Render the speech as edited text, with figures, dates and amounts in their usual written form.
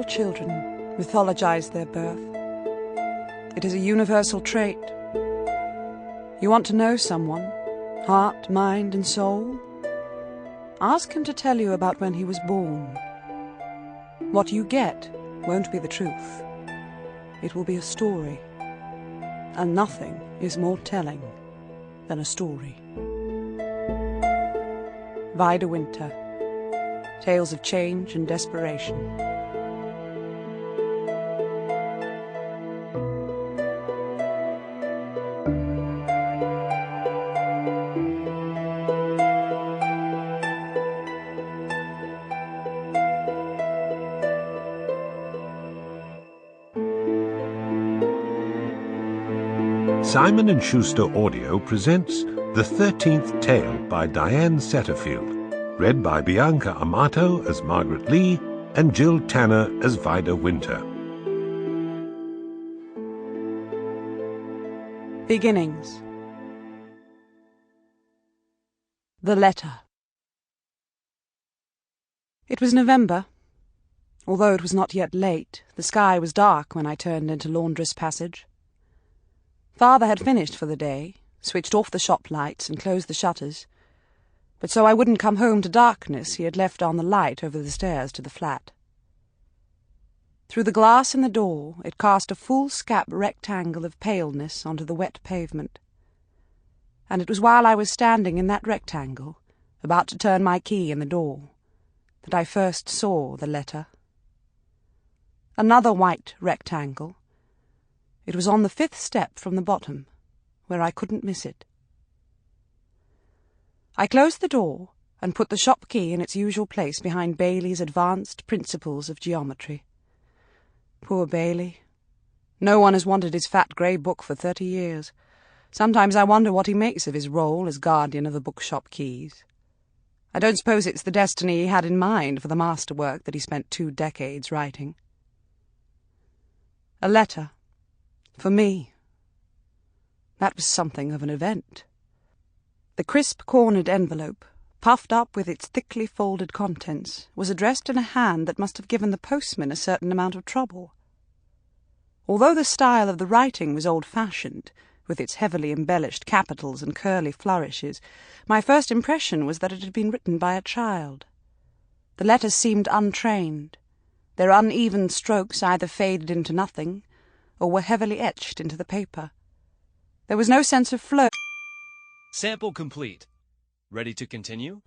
children mythologize their birth. It is a universal trait. You want to know someone, heart, mind, and soul? Ask him to tell you about when he was born. What you get won't be the truth. It will be a story. And nothing is more telling than a story. Vida Winter. Tales of change and desperation. Simon & Schuster Audio presents The 13th Tale by Diane Setterfield, read by Bianca Amato as Margaret Lea and Jill Tanner as Vida Winter. Beginnings. The Letter. It was November. Although it was not yet late, the sky was dark when I turned into Laundress Passage. Father had finished for the day, switched off the shop lights and closed the shutters, but so I wouldn't come home to darkness, he had left on the light over the stairs to the flat. Through the glass in the door it cast a foolscap rectangle of paleness onto the wet pavement, and it was while I was standing in that rectangle, about to turn my key in the door, that I first saw the letter. Another white rectangle. It was on the 5th step from the bottom, where I couldn't miss it. I closed the door and put the shop key in its usual place behind Bailey's Advanced Principles of Geometry. Poor Bailey. No one has wanted his fat grey book for 30 years. Sometimes I wonder what he makes of his role as guardian of the bookshop keys. I don't suppose it's the destiny he had in mind for the masterwork that he spent 2 decades writing. A letter. For me. That was something of an event. The crisp-cornered envelope, puffed up with its thickly folded contents, was addressed in a hand that must have given the postman a certain amount of trouble. Although the style of the writing was old-fashioned, with its heavily embellished capitals and curly flourishes, my first impression was that it had been written by a child. The letters seemed untrained. Their uneven strokes either faded into nothing, or were heavily etched into the paper. There was no sense of flow. Sample complete. Ready to continue?